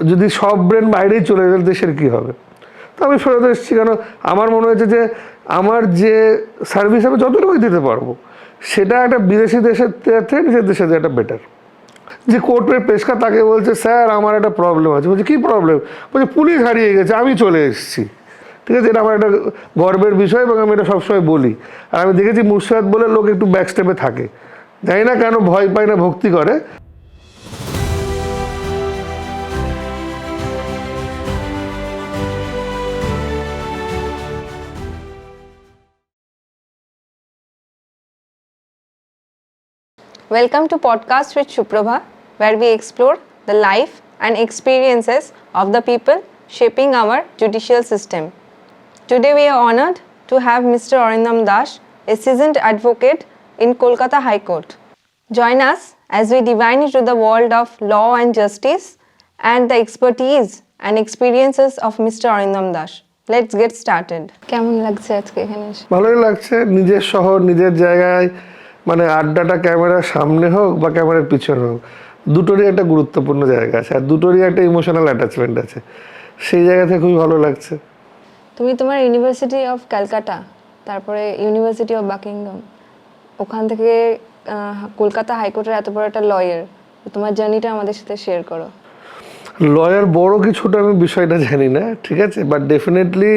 যদি সব ব্রেন বাইরেই চলে যায় দেশের কী হবে? তো আমি ফেরত এসেছি, কেন আমার মনে হয়েছে যে আমার যে সার্ভিস আমি যতটুকুই দিতে পারবো সেটা একটা বিদেশি দেশের থেকে নিজের দেশে একটা বেটার। যে কোর্টের পেশকা তাকে বলছে, স্যার আমার একটা প্রবলেম আছে। বলছে কী প্রবলেম? বলছে পুলিশ হারিয়ে গেছে, আমি চলে এসেছি। ঠিক আছে, এটা আমার একটা গর্বের বিষয় এবং আমি এটা সবসময় বলি। আর আমি দেখেছি মুর্শিদাবাদ বলে লোক একটু ব্যাকস্টেপে থাকে, জানি না কেন ভয় পায় না, ভক্তি করে। Welcome to Podcast with Shuprabha, where we explore the life and experiences of the people shaping our judicial system. Today we are honored to have Mr. Arindam Das, a seasoned advocate in Kolkata High Court. Join us as we dive into the world of law and justice and the expertise and experiences of Mr. Arindam Das. Let's get started. কেমন লাগছে আজকে এখানে এসে? ভালোই লাগছে, নিজের শহর নিজের জায়গায়, মানে আড্ডাটা ক্যামেরার সামনে হোক বা ক্যামেরার পিছনে হোক, দুটোরই একটা গুরুত্বপূর্ণ জায়গা আছে আর দুটোরই একটা ইমোশনাল অ্যাটাচমেন্ট আছে। সেই জায়গা থেকে খুবই ভালো লাগছে। তুমি তোমার ইউনিভার্সিটি অফ ক্যালকাটা, তারপরে ইউনিভার্সিটি অফ বাকিংহাম, ওখান থেকে কলকাতা হাইকোর্টের এত বড় একটা লয়ার, তোমার জার্নিটা আমাদের সাথে শেয়ার করো। লয়ার বড় কিছুটা আমি বিষয়টা জানি না, ঠিক আছে, বাট ডেফিনেটলি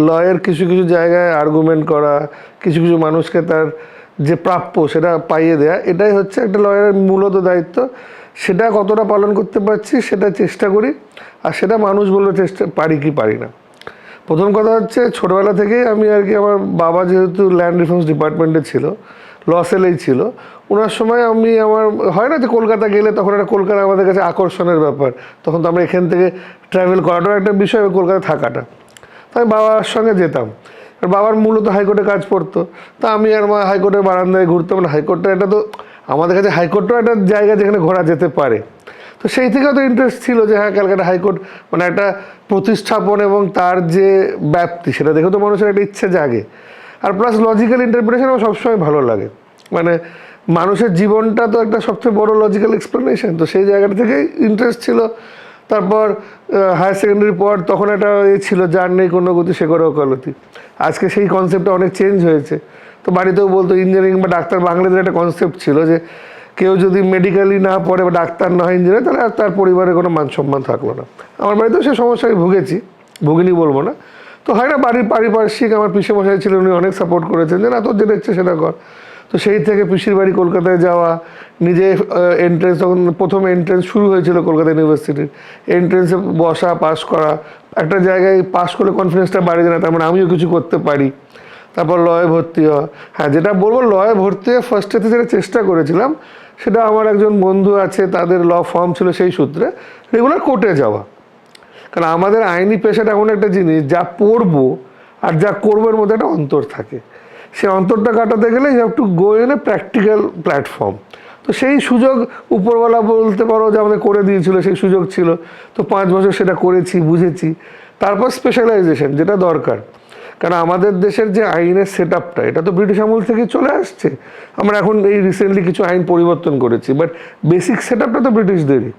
লয়ার কিছু কিছু জায়গায় আর্গুমেন্ট করা, কিছু কিছু মানুষকে তার যে প্রাপ্য সেটা পাইয়ে দেয়া, এটাই হচ্ছে একটা লয়ারের মূলত দায়িত্ব। সেটা কতটা পালন করতে পারছি সেটা চেষ্টা করি, আর সেটা মানুষ বলতে চেষ্টা পারি কি পারি না। প্রথম কথা হচ্ছে ছোটোবেলা থেকেই আমি আর কি, আমার বাবা যেহেতু ল্যান্ড রিফর্মস ডিপার্টমেন্টে ছিল, ল সেলেই ছিল, ওনার সময় আমি আমার হয় না যে কলকাতা গেলে তখন একটা কলকাতা আমাদের কাছে আকর্ষণের ব্যাপার, তখন তো আমরা এখান থেকে ট্রাভেল করাটাও একটা বিষয়, কলকাতায় থাকাটা। তো আমি বাবার সঙ্গে যেতাম, আর বাবার মূলত হাইকোর্টে কাজ পড়তো, তা আমি আর মা হাইকোর্টের বারান্দায় ঘুরতাম। হাইকোর্টটা এটা তো আমাদের কাছে, হাইকোর্টটাও একটা জায়গা যেখানে ঘোরা যেতে পারে। তো সেই থেকেও তো ইন্টারেস্ট ছিল যে হ্যাঁ ক্যালকাটা হাইকোর্ট মানে একটা প্রতিস্থাপন এবং তার যে ব্যাপ্তি সেটা দেখে তো মানুষের একটা ইচ্ছে জাগে। আর প্লাস লজিক্যাল ইন্টারপ্রিটেশন আমার সবসময় ভালো লাগে, মানে মানুষের জীবনটা তো একটা সবচেয়ে বড় লজিক্যাল এক্সপ্লেনেশন, তো সেই জায়গাটা থেকেই ইন্টারেস্ট ছিল। তারপর হায়ার সেকেন্ডারি পর তখন একটা ছিল, যার নেই কোনো গতি সে করে ওকালতি। আজকে সেই কনসেপ্টটা অনেক চেঞ্জ হয়েছে। তো বাড়িতেও বলতো ইঞ্জিনিয়ারিং বা ডাক্তার, বাংলাদেশের একটা কনসেপ্ট ছিল যে কেউ যদি মেডিকেলি না পড়ে বা ডাক্তার না হয় ইঞ্জিনিয়ার, তাহলে আর তার পরিবারে কোনো মান সম্মান থাকলো না। আমার বাড়িতেও সে সমস্যায় ভুগিনি বলবো না। তো হয় না, বাড়ির পারিপার্শ্বিক আমার পিসে মশাই ছিলেন, উনি অনেক সাপোর্ট করেছেন যে না তোর যেটা ইচ্ছে সেটা কর। তো সেই থেকে পিসির বাড়ি কলকাতায় যাওয়া, নিজে এন্ট্রেন্স, তখন প্রথম এন্ট্রেন্স শুরু হয়েছিল কলকাতা ইউনিভার্সিটির, এন্ট্রেন্সে বসা, পাস করা, একটা জায়গায় পাস করলে কনফিডেন্সটা বাড়ে যায় না, তার মানে আমিও কিছু করতে পারি। তারপর লয়ে ভর্তি হওয়া। হ্যাঁ, যেটা বলবো, লয়ে ভর্তি হয়ে ফার্স্টেতে যেটা চেষ্টা করেছিলাম সেটা আমার একজন বন্ধু আছে, তাদের ল ফার্ম ছিল, সেই সূত্রে রেগুলার কোর্টে যাওয়া। কারণ আমাদের আইনি পেশাটা এমন একটা জিনিস, যা পড়বো আর যা করবো এর মধ্যে একটা অন্তর থাকে। সেই অন্তরটা কাটাতে গেলে you have to go in a practical platform. তো সেই সুযোগ উপরওয়ালা বলতে পারো যে আমাদের করে দিয়েছিল, সেই সুযোগ ছিল। তো 5 বছর সেটা করেছি, বুঝেছি। তারপর স্পেশালাইজেশন যেটা দরকার, কারণ আমাদের দেশের যে আইনের সেট আপটা, এটা তো ব্রিটিশ আমল থেকে চলে আসছে। আমরা এখন এই রিসেন্টলি কিছু আইন পরিবর্তন করেছি, বাট বেসিক সেট আপটা তো ব্রিটিশদেরই।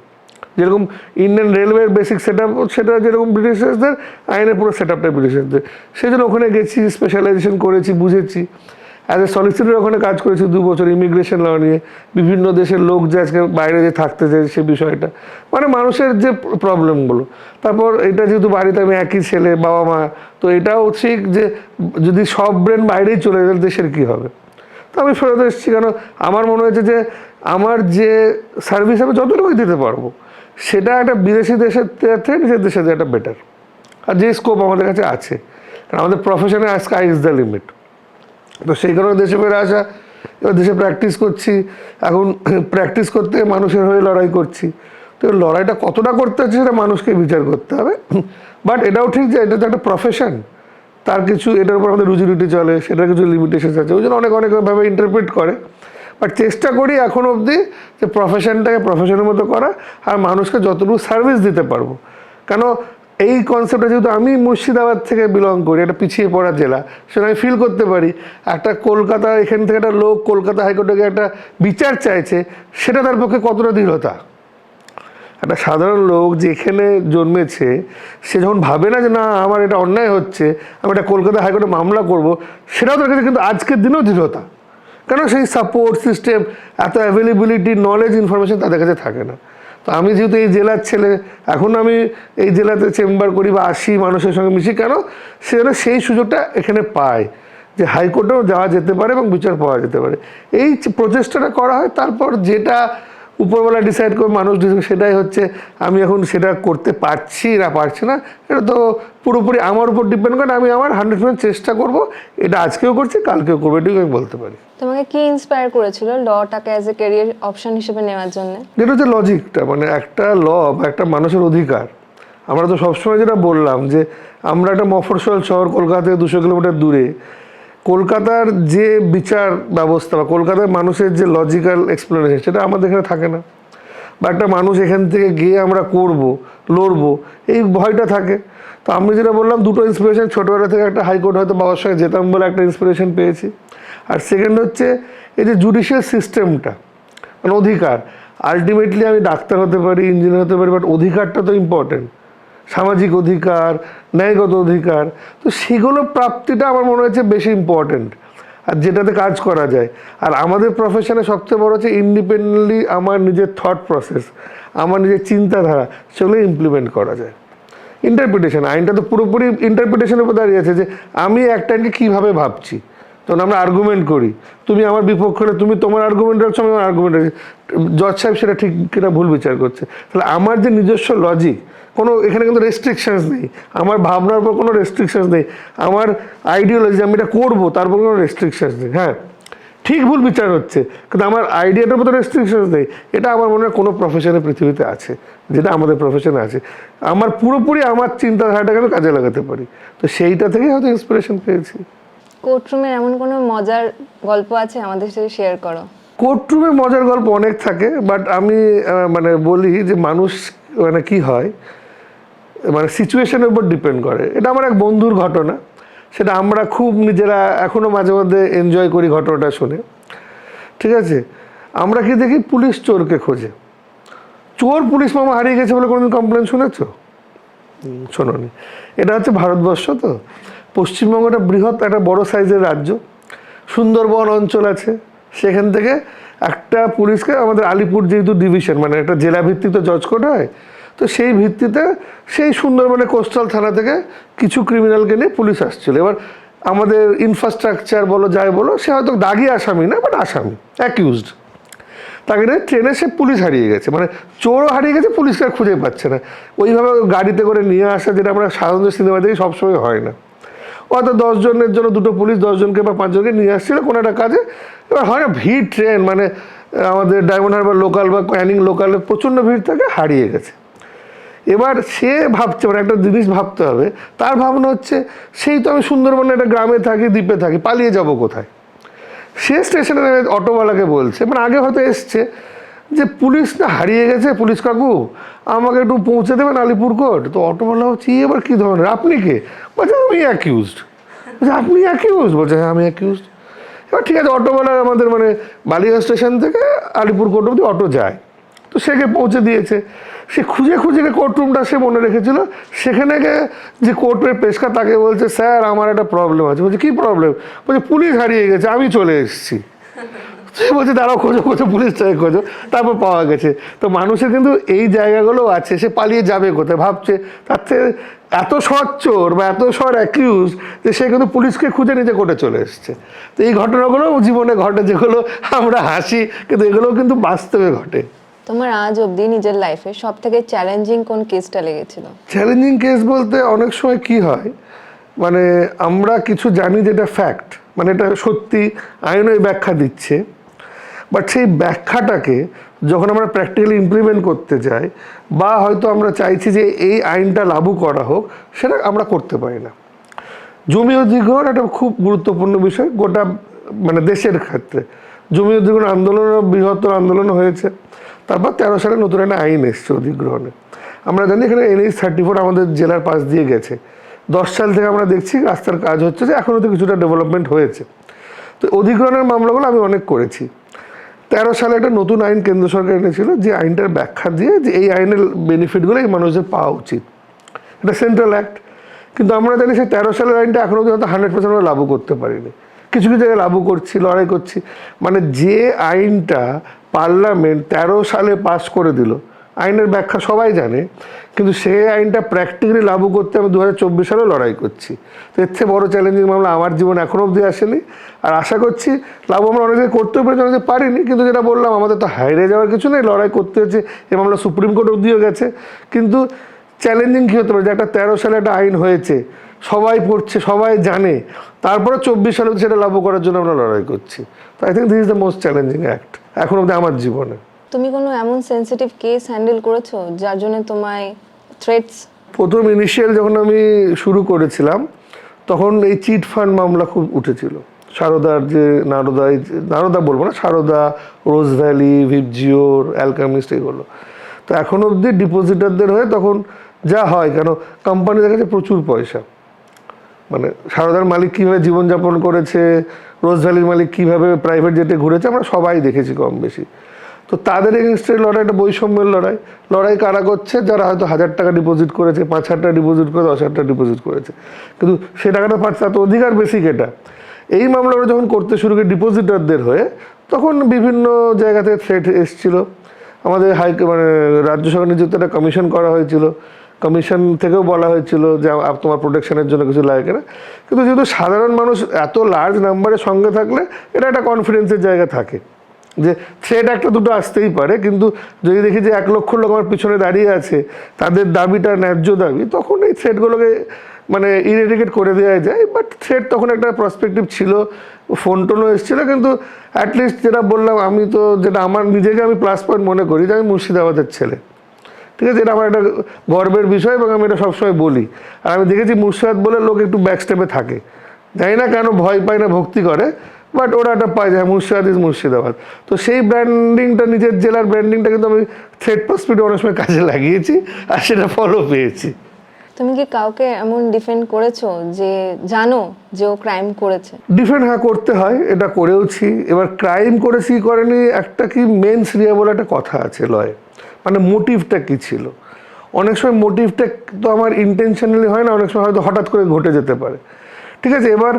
যেরকম ইন্ডিয়ান রেলওয়ের বেসিক সেট আপ, সেটা যেরকম ব্রিটিশার্সদের, আইনের পুরো সেট আপটা ব্রিটিশার্সদের। সেই জন্য ওখানে গেছি, স্পেশালাইজেশন করেছি, বুঝেছি। অ্যাজ এ সলিসিটর ওখানে কাজ করেছি 2 বছর ইমিগ্রেশন ল নিয়ে, বিভিন্ন দেশের লোক যে আজকে বাইরে যে থাকতে চায় সে বিষয়টা, মানে মানুষের যে প্রবলেমগুলো। তারপর এটা যেহেতু বাড়িতে আমি একই ছেলে, বাবা মা, তো এটাও ঠিক যে যদি সব ব্রেন বাইরেই চলে যায় দেশের কী হবে? তো আমি ফেরত এসেছি, কেন আমার মনে হয়েছে যে আমার যে সার্ভিস আমি যতটুকুই দিতে পারবো সেটা একটা বিদেশি দেশের থেকে নিজের দেশে একটা বেটার। আর যে স্কোপ আমাদের কাছে আছে, কারণ আমাদের প্রফেশনে স্কাই ইজ দ্য লিমিট। তো সেই কারণে দেশে ফিরে আসা, এবার দেশে প্র্যাকটিস করছি। এখন প্র্যাকটিস করতে মানুষের হয়ে লড়াই করছি। তো লড়াইটা কতটা করতে হচ্ছে সেটা মানুষকে বিচার করতে হবে। বাট এটাও ঠিক যে এটা তো একটা প্রফেশন, তার কিছু এটার উপর আমাদের রুজি রুটি চলে, সেটার কিছু লিমিটেশন আছে, ওই জন্য অনেকভাবে ইন্টারপ্রিট করে। বাট চেষ্টা করি এখন অবধি যে প্রফেশনটাকে প্রফেশনের মতো করা, আর মানুষকে যতটুকু সার্ভিস দিতে পারবো। কেন এই কনসেপ্টটা যেহেতু আমি মুর্শিদাবাদ থেকে বিলং করি, একটা পিছিয়ে পড়া জেলা, সেটা আমি ফিল করতে পারি। একটা কলকাতা, এখান থেকে একটা লোক কলকাতা হাইকোর্টে একটা বিচার চাইছে, সেটা তার পক্ষে কতটা দৃঢ়তা। একটা সাধারণ লোক যেখানে জন্মেছে সে যখন ভাবে না যে না আমার এটা অন্যায় হচ্ছে, আমি এটা কলকাতা হাইকোর্টে মামলা করব, সেটাও তার কাছে কিন্তু আজকের দিনেও দৃঢ়তা। কেন সেই সাপোর্ট সিস্টেম, এত অ্যাভেলেবিলিটি, নলেজ, ইনফরমেশন তাদের কাছে থাকে না। তো আমি যেহেতু এই জেলার ছেলে, এখন আমি এই জেলাতে চেম্বার করি বা আসি, মানুষের সঙ্গে মিশি, কেন সে যেন সেই সুযোগটা এখানে পায় যে হাইকোর্টেও যাওয়া যেতে পারে এবং বিচার পাওয়া যেতে পারে। এই প্রচেষ্টাটা করা হয়, তারপর যেটা উপরবেলা ডিসাইড করে মানুষ সেটাই হচ্ছে। আমি এখন সেটা করতে পারছি না পারছি না, এটা তো পুরোপুরি আমার উপর ডিপেন্ড করে। আমি আমার 100% চেষ্টা করব, এটা আজকেও করছি, কালকেও করবো, এটুকু আমি বলতে পারি। তোমাকে কি ইন্সপায়ার করেছিল লটাকে অ্যাজ এ ক্যারিয়ার অপশন হিসেবে নেওয়ার জন্য? যেটা হচ্ছে লজিকটা, মানে একটা ল বা একটা মানুষের অধিকার। আমরা তো সবসময় যেটা বললাম যে আমরা একটা মফস্বল শহর, কলকাতা থেকে 200 কিলোমিটার দূরে, কলকাতার যে বিচার ব্যবস্থা বা কলকাতার মানুষের যে লজিক্যাল এক্সপ্লেনেশন সেটা আমাদের এখানে থাকে না। বা একটা মানুষ এখান থেকে গিয়ে আমরা করব, লড়বো, এই ভয়টা থাকে। তো আমি যেটা বললাম, দুটো ইন্সপিরেশন, ছোটোবেলা থেকে একটা হাইকোর্ট হয়তো বাবার সঙ্গে যেতাম বলে একটা ইন্সপিরেশন পেয়েছি, আর সেকেন্ড হচ্ছে এই যে জুডিশিয়াল সিস্টেমটা, মানে অধিকার। আলটিমেটলি আমি ডাক্তার হতে পারি, ইঞ্জিনিয়ার হতে পারি, বাট অধিকারটা তো ইম্পর্টেন্ট, সামাজিক অধিকার, ন্যায়গত অধিকার। তো সেগুলো প্রাপ্তিটা আমার মনে হচ্ছে বেশি ইম্পর্টেন্ট, আর যেটাতে কাজ করা যায়। আর আমাদের প্রফেশনে সবচেয়ে বড় হচ্ছে ইন্ডিপেন্ডেন্টলি আমার নিজের থট প্রসেস, আমার নিজের চিন্তাধারা, সেগুলো ইমপ্লিমেন্ট করা যায়। ইন্টারপ্রিটেশন, আইনটা তো পুরোপুরি ইন্টারপ্রিটেশনের উপর দাঁড়িয়ে আছে যে আমি একটা আইনকে কীভাবে ভাবছি। তখন আমরা আর্গুমেন্ট করি, তুমি আমার বিপক্ষে, তুমি তোমার আর্গুমেন্ট রাখছো, আমি আমার আর্গুমেন্ট রাখছি, জজ সাহেব সেটা ঠিক কিনা ভুল বিচার করছে। তাহলে আমার যে নিজস্ব লজিক, কোনো এখানে কিন্তু রেস্ট্রিকশানস নেই, আমার ভাবনার উপর কোনো রেস্ট্রিকশানস নেই, আমার আইডিওলজি আমি এটা করবো তার উপর কোনো রেস্ট্রিকশানস নেই। হ্যাঁ, ঠিক ভুল বিচার হচ্ছে, কিন্তু আমার আইডিয়াটার উপর রেস্ট্রিকশানস নেই। এটা আমার মনে হয় কোনো প্রফেশনে পৃথিবীতে আছে, যেটা আমাদের প্রফেশনে আছে। আমার পুরোপুরি আমার চিন্তাধারাটাকে আমি কাজে লাগাতে পারি, তো সেইটা থেকেই হয়তো ইন্সপিরেশন পেয়েছি। কোর্টরুমের এমন কোনো মজার গল্প আছে আমাদের সাথে শেয়ার করো? কোর্টরুমে মজার গল্প অনেক থাকে, বাট আমি মানে বলি যে মানুষ মানে কি হয়, মানে সিচুয়েশনের উপর ডিপেন্ড করে। এটা আমার এক বন্ধুর ঘটনা, সেটা আমরা খুব নিজেরা এখনও মাঝে মধ্যে এনজয় করি ঘটনাটা শুনে। ঠিক আছে, আমরা কি দেখি, পুলিশ চোরকে খোঁজে, চোর পুলিশ মামা হারিয়ে গেছে বলে কোনোদিন কমপ্লেন শুনেছো? শোনোনি। এটা হচ্ছে ভারতবর্ষ, তো পশ্চিমবঙ্গটা বৃহৎ একটা বড় সাইজের রাজ্য, সুন্দরবন অঞ্চল আছে। সেখান থেকে একটা পুলিশকে আমাদের আলিপুর যেহেতু ডিভিশন, মানে একটা জেলা ভিত্তিক তো জজ কোর্ট হয়, তো সেই ভিত্তিতে সেই সুন্দরবনের কোস্টাল থানা থেকে কিছু ক্রিমিনালকে নিয়ে পুলিশ আসছিল। এবার আমাদের ইনফ্রাস্ট্রাকচার বলো যাই বলো, সে হয়তো দাগি আসামি না, বাট আসামি, অ্যাকিউজড। তাকে নিয়ে ট্রেনে সে পুলিশ হারিয়ে গেছে, মানে চোরও হারিয়ে গেছে, পুলিশকে আর খুঁজে পাচ্ছে না। ওইভাবে গাড়িতে করে নিয়ে আসা, যেটা আমরা সাধারণত সিনেমা দেখি, সবসময় হয় না। হয়তো 10 জনের জন্য দুটো পুলিশ 10 জনকে বা 5 জনকে নিয়ে আসছিল কোনো একটা কাজে। এবার হয় না, ভিড় ট্রেন, মানে আমাদের ডায়মন্ড হারবার লোকাল বা ক্যানিং লোকালে প্রচণ্ড ভিড় থাকে, হারিয়ে গেছে। এবার সে ভাবছে, মানে একটা জিনিস ভাবতে হবে, তার ভাবনা হচ্ছে সেই তো আমি সুন্দরবনে একটা গ্রামে থাকি, দ্বীপে থাকি, পালিয়ে যাব কোথায়? সে স্টেশনে অটোওয়ালাকে বলছে, মানে আগে হয়তো এসছে, যে পুলিশ না হারিয়ে গেছে, পুলিশ কাকু আমাকে একটু পৌঁছে দেবেন আলিপুর কোর্ট। তো অটোওয়ালা হচ্ছে এবার কী ধরনের, আপনি কে? বলছে আমি অ্যাকিউজড। বলছে আপনি অ্যাকিউজড? বলছে হ্যাঁ আমি অ্যাকিউজড। এবার ঠিক আছে, অটোওয়ালা আমাদের মানে বালিগঞ্জ স্টেশন থেকে আলিপুর কোর্ট অবধি অটো যায়, তো সেকে পৌঁছে দিয়েছে। সে খুঁজে খুঁজে কোর্টরুমটা সে মনে রেখেছিল, সেখানে গিয়ে যে কোর্টের পেশকার তাকে বলছে স্যার আমার একটা প্রবলেম আছে। বলছে কী প্রবলেম? বলছে পুলিশ হারিয়ে গেছে, আমি চলে এসেছি। সে বলছে দাঁড়াও, খোঁজো খোঁজো, পুলিশটাকে খোঁজো, তারপর পাওয়া গেছে। তো মানুষের কিন্তু এই জায়গাগুলো আছে, সে পালিয়ে যাবে কোথায় ভাবছে, তার থেকে এত সৎ চোর বা এত সৎ অ্যাকিউজ যে সে কিন্তু পুলিশকে খুঁজে নিজে কোর্টে চলে এসছে। তো এই ঘটনাগুলো জীবনে ঘটে, যেগুলো আমরা হাসি, কিন্তু এগুলোও কিন্তু বাস্তবে ঘটে। তোমার আজ অবধি নিজের লাইফে সব থেকে চ্যালেঞ্জিং কোন কেসটা লেগেছিল? চ্যালেঞ্জিং কেস বলতে অনেক সময় কি হয়, মানে আমরা কিছু জানি যেটা ফ্যাক্ট, মানে এটা সত্যি, আইন ওই ব্যাখ্যা দিচ্ছে, বাট সেই ব্যাখ্যাটাকে যখন আমরা প্র্যাকটিক্যালি ইমপ্লিমেন্ট করতে যাই, বা হয়তো আমরা চাইছি যে এই আইনটা লাগু করা হোক, সেটা আমরা করতে পারি না। জমি অধিগ্রহণ একটা খুব গুরুত্বপূর্ণ বিষয় গোটা মানে দেশের ক্ষেত্রে। জমি অধিগ্রহণ আন্দোলনও বৃহত্তর আন্দোলন হয়েছে, তারপর 13 সালে নতুন একটা আইন এসছে অধিগ্রহণে। আমরা জানি এখানে NH 34 আমাদের জেলার পাশ দিয়ে গেছে। 10 সাল থেকে আমরা দেখছি রাস্তার কাজ হচ্ছে, যে এখনও তো কিছুটা ডেভেলপমেন্ট হয়েছে। তো অধিগ্রহণের মামলাগুলো আমি অনেক করেছি। 13 সালে একটা নতুন আইন কেন্দ্র সরকার এনেছিল, যে আইনটার ব্যাখ্যা দিয়ে যে এই আইনের বেনিফিটগুলো এই মানুষদের পাওয়া উচিত। এটা সেন্ট্রাল অ্যাক্ট, কিন্তু আমরা জানি সেই 13 সালের আইনটা এখনও পর্যন্ত 100% আমরা লাগু করতে পারিনি। কিছু কিছু জায়গায় লাগু করছি, লড়াই করছি। মানে যে আইনটা পার্লামেন্ট 13 সালে পাস করে দিল, আইনের ব্যাখ্যা সবাই জানে, কিন্তু সেই আইনটা প্র্যাকটিক্যালি লাগু করতে আমি 2024 সালেও লড়াই করছি। তো এর চেয়ে বড়ো চ্যালেঞ্জিং মামলা আমার জীবনে এখনও অবধি আসেনি। আর আশা করছি লাগু আমরা অনেকে করতেও পেরেছি, অনেকে পারিনি, কিন্তু যেটা বললাম আমাদের তো হারিয়ে যাওয়ার কিছু নেই, লড়াই করতে হচ্ছে। এই মামলা সুপ্রিম কোর্ট অবধিও গেছে। কিন্তু চ্যালেঞ্জিং কী হতে পারে যে একটা 13 সালে একটা আইন হয়েছে, সবাই পড়ছে, সবাই জানে, তারপরে 24 সালে সেটা লাগু করার জন্য আমরা লড়াই করছি। তো I think this is the most challenging act এখন অবধি আমার জীবনে। তুমি কোনো এমন সেন্সিটিভ কেস হ্যান্ডেল করেছো যার জন্য তোমায় থ্রেটস? প্রথম ইনিশিয়াল যখন আমি শুরু করেছিলাম তখন এই চিট ফান্ড মামলা খুব উঠেছিল। সারদার যে নারদা বলবো না, সারদা, রোজ ভ্যালি, ভিপজিওর, অ্যালকামিস্ট, এগুলো। তো এখন অবধি ডিপোজিটারদের হয়ে তখন যা হয়, কেন কোম্পানিদের কাছে প্রচুর পয়সা, মানে সারদার মালিক কীভাবে জীবনযাপন করেছে, রোজ ভ্যালির মালিক কীভাবে প্রাইভেট জেটে ঘুরেছে, আমরা সবাই দেখেছি কম বেশি। তো তাদের এগেনস্টে লড়াইটা বৈষম্যের লড়াই কারা করছে? যারা হয়তো 1000 টাকা ডিপোজিট করেছে, 5000 টাকা ডিপোজিট করে, 10,000 টাকা ডিপোজিট করেছে, কিন্তু সে টাকাটা পাচ্ছে, তার তো অধিকার বেসিক এটা। এই মামলাটা যখন করতে শুরু করে ডিপোজিটারদের হয়ে, তখন বিভিন্ন জায়গা থেকে থ্রেট এসেছিল। আমাদের মানে রাজ্য সরকার নিযুক্ত একটা কমিশন করা হয়েছিল, কমিশন থেকেও বলা হয়েছিল যে তোমার প্রোটেকশনের জন্য কিছু লাগে কিনা। কিন্তু যেহেতু সাধারণ মানুষ এত লার্জ নাম্বারের সঙ্গে থাকলে এটা একটা কনফিডেন্সের জায়গা থাকে যে থ্রেট একটা দুটো আসতেই পারে, কিন্তু যদি দেখি যে 1 লক্ষ লোক আমার পিছনে দাঁড়িয়ে আছে, তাদের দাবিটা ন্যায্য দাবি, তখন এই থ্রেটগুলোকে মানে ইরেডিকেট করে দেওয়া যায়। বাট থ্রেট তখন একটা প্রসপেক্টিভ ছিল, ফোন টোনও এসেছিলো, কিন্তু অ্যাটলিস্ট যেটা বললাম আমি, তো যেটা আমার নিজেকে আমি প্লাস পয়েন্ট মনে করি যে আমি মুর্শিদাবাদের ছেলে, ঠিক আছে, এটা আমার একটা গর্বের বিষয় এবং আমি এটা সবসময় বলি। আর আমি দেখেছি মুর্শিদাবাদ বলে লোক একটু ব্যাকস্টেপে থাকে, জানি না কেন, ভয় পায় না, ভক্তি করে, বাট ওরা একটা পায় যে মুর্শিদাবাদ ইজ মুর্শিদাবাদ। তো সেই ব্র্যান্ডিংটা, নিজের জেলার ব্র্যান্ডিংটা কিন্তু আমি থ্রেট পার্সপেক্টিভ অনেক সময় কাজে লাগিয়েছি আর সেটা ফলো পেয়েছি। তুমি কি কাউকে এমন ডিফেন্ড করেছো যে জানো যে ও ক্রাইম করেছে? ডিফেন্ড হ্যাঁ করতে হয়, এটা করেওছি। এবার ক্রাইম করেছি করেনি, একটা কি মেন্স রিয়া বলে একটা কথা আছে লয়ে, মানে মোটিভটা কী ছিল। অনেক সময় মোটিভটা তো আমার ইন্টেনশনালি হয় না, অনেক সময় হয়তো হঠাৎ করে ঘটে যেতে পারে, ঠিক আছে। এবার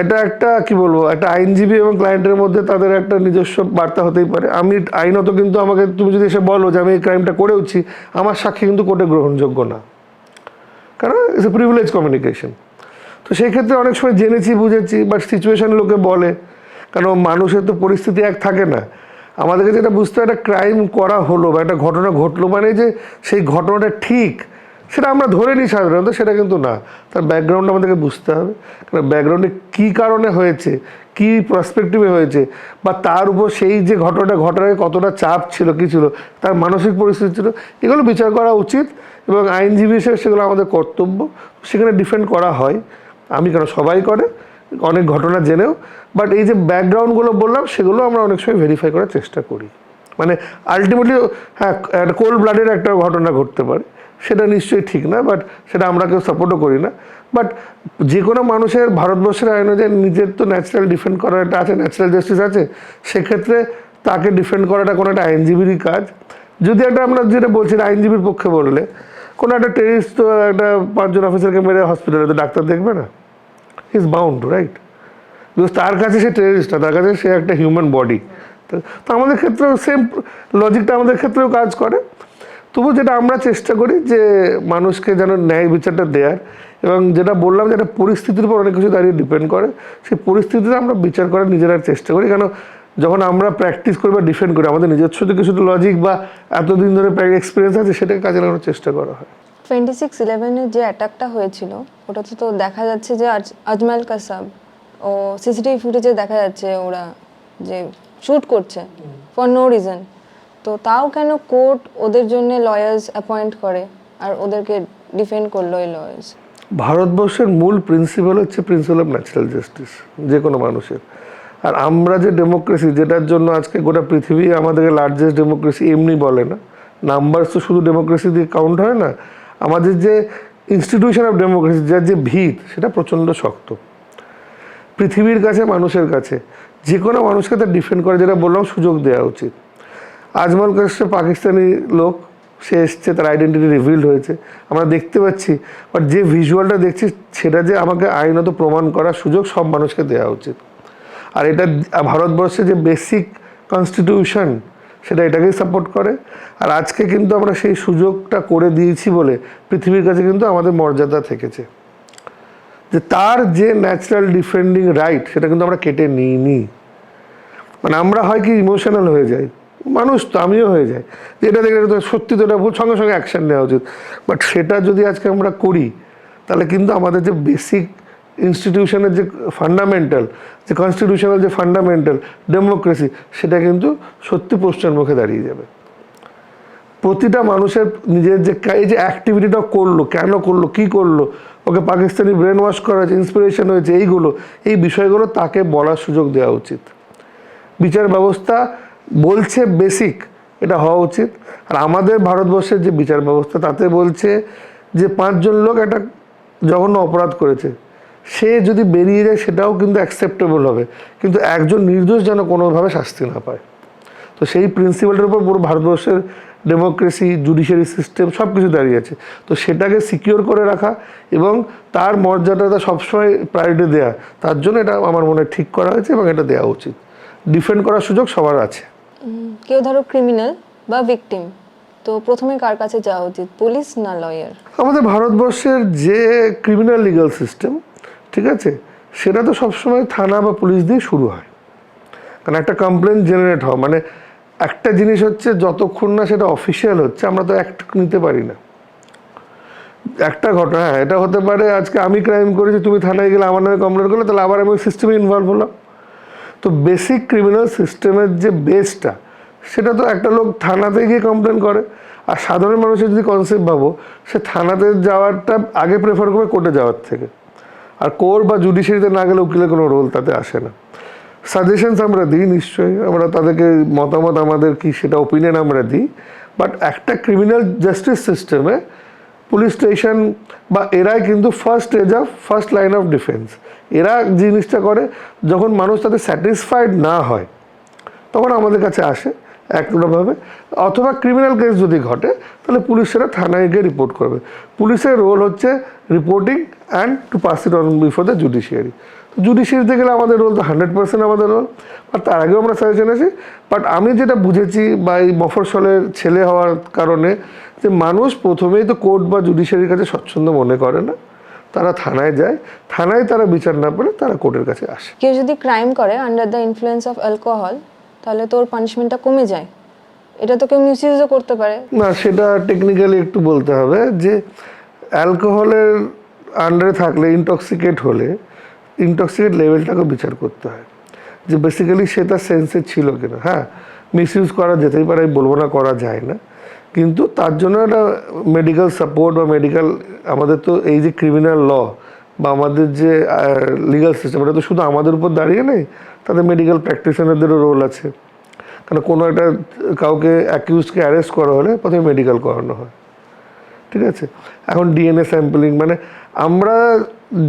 এটা একটা কি বলবো, একটা আইনজীবী এবং ক্লায়েন্টের মধ্যে তাদের একটা নিজস্ব বার্তা হতেই পারে। আমি আইনত কিন্তু আমাকে তুমি যদি এসে বলো যে আমি এই ক্রাইমটা করেওছি, আমার সাক্ষী কিন্তু কোর্টে গ্রহণযোগ্য না, কারণ ইটস এ প্রিভিলেজ কমিউনিকেশন। তো সেই ক্ষেত্রে অনেক সময় জেনেছি, বুঝেছি, বাট সিচুয়েশান লোকে বলে, কারণ মানুষের তো পরিস্থিতি এক থাকে না। আমাদেরকে যেটা বুঝতে হয়, একটা ক্রাইম করা হলো বা একটা ঘটনা ঘটলো মানে যে সেই ঘটনাটা ঠিক সেটা আমরা ধরে নিই সাধারণত, সেটা কিন্তু না। তার ব্যাকগ্রাউন্ড আমাদেরকে বুঝতে হবে, কারণ ব্যাকগ্রাউন্ডে কী কারণে হয়েছে, কী পার্সপেক্টিভে হয়েছে, বা তার উপর সেই যে ঘটনাটা ঘটার কতটা চাপ ছিল, কী ছিল, তার মানসিক পরিস্থিতি ছিল, এগুলো বিচার করা উচিত এবং আইনজীবী হিসেবে সেগুলো আমাদের কর্তব্য, সেখানে ডিফেন্ড করা হয়। আমি কেন, সবাই করে অনেক ঘটনা জেনেও, বাট এই যে ব্যাকগ্রাউন্ডগুলো বললাম সেগুলো আমরা অনেক সময় ভেরিফাই করার চেষ্টা করি। মানে আলটিমেটলি হ্যাঁ, একটা কোল্ড ব্লাডের একটা ঘটনা ঘটতে পারে, সেটা নিশ্চয়ই ঠিক না, বাট সেটা আমরা কেউ সাপোর্টও করি না। বাট যে কোনো মানুষের ভারতবর্ষের আইনে যে নিজের তো ন্যাচারাল ডিফেন্ড করার একটা আছে, ন্যাচারাল জাস্টিস আছে, সেক্ষেত্রে তাকে ডিফেন্ড করাটা কোনো একটা আইনজীবীরই কাজ। যদি একটা আমরা যেটা বলছি আইনজীবীর পক্ষে বললে, কোনো একটা টেরিস্ট তো একটা 5 জন অফিসারকে মেরে হসপিটালে, তো ডাক্তার দেখবে না? He is bound, right? Because তার কাছে সে টেরিস্ট না, তার কাছে সে একটা হিউম্যান বডি। তো আমাদের ক্ষেত্রেও সেম লজিকটা আমাদের ক্ষেত্রেও কাজ করে। তবু যেটা আমরা চেষ্টা করি যে মানুষকে যেন ন্যায় বিচারটা দেওয়ার, এবং যেটা বললাম যে একটা পরিস্থিতির উপর অনেক কিছু দাঁড়িয়ে ডিপেন্ড করে, সেই পরিস্থিতিতে আমরা বিচার করার নিজেরা চেষ্টা করি। কেন যখন আমরা প্র্যাকটিস করি বা ডিফেন্ড করি, আমাদের নিজস্ব যে কিছু লজিক বা এতদিন ধরে এক্সপিরিয়েন্স আছে, সেটাকে কাজে লাগানোর চেষ্টা করা হয়। 26/11-এর যে অ্যাটাকটা হয়েছিল, ওটাতে তো দেখা যাচ্ছে যে আজমাল কাসাব ও সিসিটিভি ফুটেজে দেখা যাচ্ছে ওরা যে শ্যুট করছে ফর নো রিজন। তো তাও কেন কোর্ট ওদের জন্য লয়ার্স অ্যাপয়েন্ট করে আর ওদেরকে ডিফেন্ড করলো এই লয়ার্স? ভারতবর্ষের মূল প্রিন্সিপাল হচ্ছে প্রিন্সিপাল অফ ন্যাচারাল জাস্টিস যে কোনো মানুষের। আর আমরা যে ডেমোক্রেসি, যেটার জন্য আজকে গোটা পৃথিবী আমাদেরকে লার্জেস্ট ডেমোক্রেসি এমনি বলে না, নাম্বার তো শুধু ডেমোক্রেসি দিয়ে কাউন্ট হয় না, আমাদের যে ইনস্টিটিউশন অফ ডেমোক্রেসি, যার যে ভিত, সেটা প্রচণ্ড শক্ত পৃথিবীর কাছে, মানুষের কাছে। যে কোনো মানুষকে তার ডিফেন্ড করে, যেটা বললাম, সুযোগ দেওয়া উচিত। আজমল কাশে পাকিস্তানি লোক, সে এসছে, তার আইডেন্টিটি রিভিলড হয়েছে, আমরা দেখতে পাচ্ছি। বাট যে ভিজুয়ালটা দেখছি সেটা যে আমাকে আইনত প্রমাণ করার সুযোগ সব মানুষকে দেওয়া উচিত। আর এটা ভারতবর্ষে যে বেসিক কনস্টিটিউশন সেটা এটাকেই সাপোর্ট করে। আর আজকে কিন্তু আমরা সেই সুযোগটা করে দিয়েছি বলে পৃথিবীর কাছে কিন্তু আমাদের মর্যাদা থেকেছে, যে তার যে ন্যাচারাল ডিফেন্ডিং রাইট সেটা কিন্তু আমরা কেটে নিইনি। মানে আমরা হয় কি ইমোশনাল হয়ে যাই, মানুষ তো, আমিও হয়ে যাই, যে এটা দেখে তো সত্যি তো এটা ভুল, সঙ্গে সঙ্গে অ্যাকশন নেওয়া উচিত। বাট সেটা যদি আজকে আমরা করি তাহলে কিন্তু আমাদের যে বেসিক ইনস্টিটিউশনের যে ফান্ডামেন্টাল, যে কনস্টিটিউশনাল যে ফান্ডামেন্টাল ডেমোক্রেসি, সেটা কিন্তু সত্যি প্রশ্নের মুখে দাঁড়িয়ে যাবে। প্রতিটা মানুষের নিজের যে এই যে অ্যাক্টিভিটিটা করলো, কেন করলো, কি করলো, ওকে পাকিস্তানি ব্রেন ওয়াশ করা হয়েছে, ইন্সপিরেশন হয়েছে, এইগুলো, এই বিষয়গুলো তাকে বলার সুযোগ দেওয়া উচিত। বিচার ব্যবস্থা বলছে বেসিক এটা হওয়া উচিত। আর আমাদের ভারতবর্ষের যে বিচার ব্যবস্থা তাতে বলছে যে 5 জন লোক একটা জঘন্য অপরাধ করেছে, সে যদি বেরিয়ে যায় সেটাও কিন্তু অ্যাকসেপ্টেবল হবে, কিন্তু একজন নির্দোষ যেন কোনোভাবে শাস্তি না পায়। তো সেই প্রিন্সিপালটার উপর পুরো ভারতবর্ষের ডেমোক্রেসি, জুডিশিয়ারি সিস্টেম সব কিছু দাঁড়িয়ে আছে। তো সেটাকে সিকিওর করে রাখা এবং তার মর্যাদাটা সবসময় প্রায়োরিটি দেওয়া, তার জন্য এটা আমার মনে হয় ঠিক করা হয়েছে এবং এটা দেওয়া উচিত। ডিফেন্ড করার সুযোগ সবার আছে। কেউ ধরো ক্রিমিনাল বা ভিকটিম, তো প্রথমে কার কাছে যাওয়া উচিত, পুলিশ না লয়ার? আমাদের ভারতবর্ষের যে ক্রিমিনাল লিগাল সিস্টেম, ঠিক আছে, সেটা তো সবসময় থানা বা পুলিশ দিয়ে শুরু হয়। কারণ একটা কমপ্লেন জেনারেট হওয়া মানে একটা জিনিস হচ্ছে, যতক্ষণ না সেটা অফিসিয়াল হচ্ছে আমরা তো অ্যাক্ট নিতে পারি না। একটা ঘটনা, হ্যাঁ, এটা হতে পারে আজকে আমি ক্রাইম করেছি, তুমি থানায় গেলে আমার নামে কমপ্লেন করলে, তাহলে আবার আমি সিস্টেমে ইনভলভ হলাম। তো বেসিক ক্রিমিনাল সিস্টেমের যে বেসটা, সেটা তো একটা লোক থানাতে গিয়ে কমপ্লেন করে। আর সাধারণ মানুষের যদি কনসেপ্ট ভাবো, সে থানাতে যাওয়ারটা আগে প্রেফার করবে কোর্টে যাওয়ার থেকে। আর কোর্ট বা জুডিশিয়ারিতে না গেলে উকিলের কোনো রোল তাতে আসে না। সাজেশনস আমরা দিই নিশ্চয়ই, আমরা তাদেরকে মতামত আমাদের কি সেটা ওপিনিয়ন আমরা দিই। বাট একটা ক্রিমিনাল জাস্টিস সিস্টেমে পুলিশ স্টেশন বা এরাই কিন্তু ফার্স্ট লাইন অফ ডিফেন্স। এরা জিনিসটা করে যখন মানুষ তাতে স্যাটিসফাইড না হয় তখন আমাদের কাছে আসে একভাবে, অথবা ক্রিমিনাল কেস যদি ঘটে তাহলে পুলিশেরা থানায় গিয়ে রিপোর্ট করবে। পুলিশের রোল হচ্ছে reporting and to pass it on before the judiciary. তো জুডিশিয়ারিতে গেলে আমাদের রোল তো 100% আমাদের রোল, আর তার আগেও আমরা সাজেশন আছি। বাট আমি যেটা বুঝেছি বা এই মফস্বলের ছেলে হওয়ার কারণে, যে মানুষ প্রথমেই তো কোর্ট বা জুডিশিয়ারির কাছে স্বচ্ছন্দ মনে করে না, তারা থানায় যায়, থানায় তারা বিচার না পেলে তারা কোর্টের কাছে আসে। কেউ যদি ক্রাইম করে under the influence of alcohol, তাহলে তোর পানিশমেন্টটা কমে যায়। এটা তো কেউ মিসইউজও করতে পারে। না, সেটা টেকনিক্যালি একটু বলতে হবে যে অ্যালকোহলের আন্ডারে থাকলে, ইনটক্সিকেট হলে, ইনটক্সিকেট লেভেলটাকে বিচার করতে হয়, যে বেসিক্যালি সে তার সেন্সে ছিল কিনা। হ্যাঁ, মিসইউজ করা যেতেই পারে, আমি বলবো না করা যায় না, কিন্তু তার জন্য একটা মেডিকেল সাপোর্ট বা মেডিকেল, আমাদের তো এই যে ক্রিমিনাল ল বা আমাদের যে লিগাল সিস্টেম, এটা তো শুধু আমাদের উপর দাঁড়িয়ে নেই, তাদের মেডিকেল প্র্যাকটিশনারদেরও রোল আছে। কারণ কোনো একটা কাউকে অ্যাকিউজকে অ্যারেস্ট করা হলে প্রথমে মেডিকেল করানো হয়, ঠিক আছে। এখন ডিএনএ স্যাম্পলিং, মানে আমরা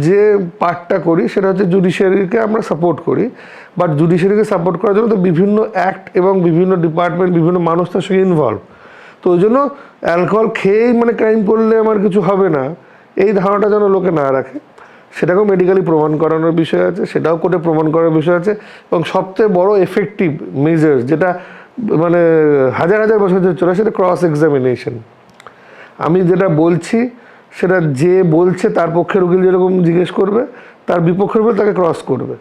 যে পার্টটা করি সেটা হচ্ছে জুডিশিয়ারিকে আমরা সাপোর্ট করি। বাট জুডিশিয়ারিকে সাপোর্ট করার জন্য তো বিভিন্ন অ্যাক্ট এবং বিভিন্ন ডিপার্টমেন্ট, বিভিন্ন মানুষ তার সঙ্গে ইনভলভ। তো ওই জন্য অ্যালকোহল খেয়েই মানে ক্রাইম করলে আমার কিছু হবে না, এই ধারণাটা যেন লোকে না রাখে। সেটাকেও মেডিকেলি প্রমাণ করানোর বিষয় আছে, সেটাও কোর্টে প্রমাণ করার বিষয় আছে। এবং সবচেয়ে বড় এফেক্টিভ মেজার যেটা মানে হাজার হাজার বছর ধরে চলে, সেটা ক্রস এক্সামিনেশন। আমি যেটা বলছি সেটা যে বলছে তার পক্ষের উকিল যেরকম জিজ্ঞেস করবে, তার বিপক্ষের উকিল তাকে ক্রস করবে।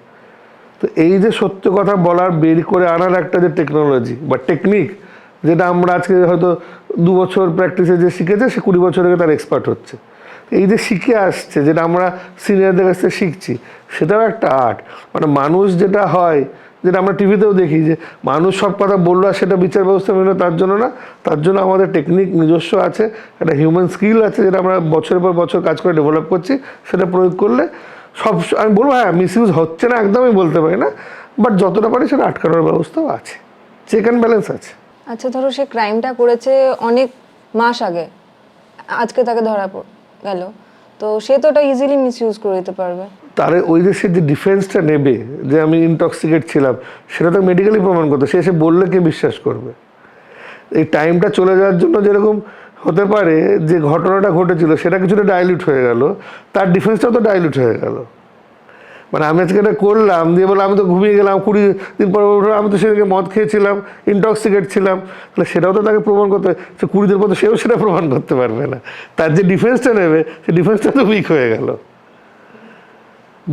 তো এই যে সত্য কথা বলার, বের করে আনার একটা যে টেকনোলজি বা টেকনিক, যেটা আমরা আজকে হয়তো 2 বছর প্র্যাকটিসে যে শিখেছে, সে 20 বছর আগে তার এক্সপার্ট হচ্ছে। এই যে শিখে আসছে, যেটা আমরা সিনিয়রদের কাছ থেকে শিখছি, সেটাও একটা আর্ট। মানে মানুষ যেটা হয়, যেটা আমরা টিভিতেও দেখি, যে মানুষ সব কথা বললো আর সেটা বিচার ব্যবস্থা মেনে, তার জন্য না, তার জন্য আমাদের টেকনিক নিজস্ব আছে, একটা হিউম্যান স্কিল আছে, যেটা আমরা বছরের পর বছর কাজ করে ডেভেলপ করছি। সেটা প্রয়োগ করলে সব, আমি বলবো হ্যাঁ মিসইউজ হচ্ছে না, একদমই বলতে পারি না, বাট যতটা পারি সেটা আটকানোর ব্যবস্থাও আছে, চেক অ্যান্ড ব্যালেন্স আছে। আচ্ছা, ধরো সে ক্রাইমটা করেছে অনেক মাস আগে, আজকে তাকে ধরা গেল, তো সে তো ওটা ইজিলি মিসইউজ করে দিতে পারবে। তার ওই যে সে যে ডিফেন্সটা নেবে যে আমি ইনটক্সিকেট ছিলাম, সেটা তো মেডিকেলি প্রমাণ করতে, সে এসে বললে কে বিশ্বাস করবে? এই টাইমটা চলে যাওয়ার জন্য যেরকম হতে পারে যে ঘটনাটা ঘটেছিল সেটা কিছুটা ডাইলিউট হয়ে গেল, তার ডিফেন্সটাও তো ডাইলিউট হয়ে গেল। মানে আমি আজকে এটা করলাম দিয়ে বলে আমি তো ঘুমিয়ে গেলাম, 20 দিন পর উঠে আমি তো সেদিকে মদ খেয়েছিলাম, ইনটক্সিকেট ছিলাম, তাহলে সেটাও তো তাকে প্রমাণ করতে, সে 20 দিন পর তো সেও সেটা প্রমাণ করতে পারবে না। তার যে ডিফেন্সটা নেবে সে ডিফেন্সটা তো উইক হয়ে গেল।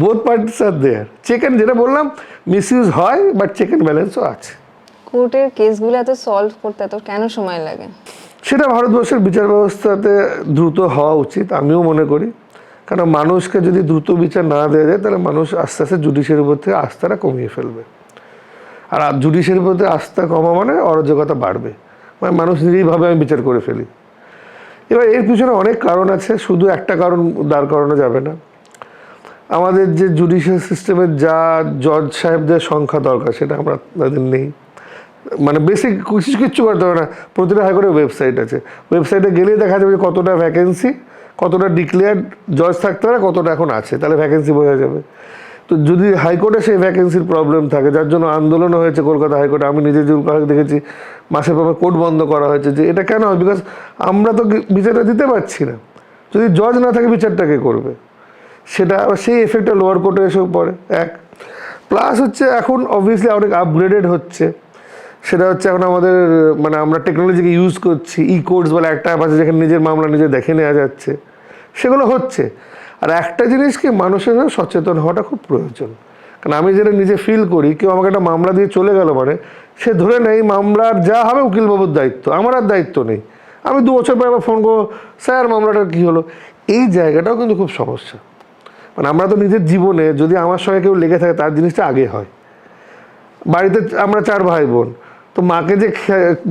Both parties are there. Check and, যেটা বললাম মিসইউজ হয়, বাট চেক অ্যান্ড ব্যালেন্সও আছে। কোর্টের কেসগুলো এত সলভ করতে এত কেন সময় লাগে? সেটা ভারতবর্ষের বিচার ব্যবস্থাতে দ্রুত হওয়া উচিত, আমিও মনে করি। কারণ মানুষকে যদি দ্রুত বিচার না দেওয়া যায় তাহলে মানুষ আস্তে আস্তে জুডিশিয়ারির উপর থেকে আস্থাটা কমিয়ে ফেলবে। আর জুডিশিয়ারির উপর থেকে আস্থা কমা মানে অরাজকতা বাড়বে, মানে মানুষ নিজেই ভাবে আমি বিচার করে ফেলি। এবার এর পিছনে অনেক কারণ আছে, শুধু একটা কারণ দাঁড় করানো যাবে না। আমাদের যে জুডিশিয়াল সিস্টেমের যা জজ সাহেবদের সংখ্যা দরকার সেটা আমরা তাদের নেই। মানে বেসিক কিচ্ছু করতে হবে না, প্রতিটা হাইকোর্টের ওয়েবসাইট আছে, ওয়েবসাইটে গেলেই দেখা যাবে যে কতটা ভ্যাকেন্সি, কতটা ডিক্লেয়ার্ড জজ থাকতে পারে, কতটা এখন আছে, তাহলে ভ্যাকেন্সি বোঝা যাবে। তো যদি হাইকোর্টে সেই ভ্যাকেন্সির প্রবলেম থাকে, যার জন্য আন্দোলন হয়েছে কলকাতা হাইকোর্টে, আমি নিজে যে দেখেছি মাসের পর কোর্ট বন্ধ করা হয়েছে, যে এটা কেন হয়? বিকজ আমরা তো বিচারটা দিতে পারছি না, যদি জজ না থাকে বিচারটা কে করবে? সেটা সেই এফেক্টটা লোয়ার কোর্টে এসেও পড়ে। এক প্লাস হচ্ছে এখন অবভিয়াসলি অনেক আপগ্রেডেড হচ্ছে, সেটা হচ্ছে এখন আমাদের মানে আমরা টেকনোলজিকে ইউজ করছি, ই কোর্টস বলে একটা অ্যাপ আছে যেখানে নিজের মামলা নিজে দেখে নেওয়া যাচ্ছে, সেগুলো হচ্ছে। আর একটা জিনিস কি, মানুষের সচেতন হওয়াটা খুব প্রয়োজন। কারণ আমি যেটা নিজে ফিল করি, কেউ আমাকে একটা মামলা দিয়ে চলে গেল মানে সে ধরে নেই মামলার যা হবে উকিলবাবুর দায়িত্ব, আমার আর দায়িত্ব নেই। আমি 2 বছর পর আবার ফোন করবো, স্যার মামলাটা কী হলো? এই জায়গাটাও কিন্তু খুব সমস্যা। মানে আমরা তো নিজের জীবনে যদি আমার সঙ্গে কেউ লেগে থাকে তার জিনিসটা আগে হয়। বাড়িতে আমরা 4 ভাই বোন, তো মাকে যে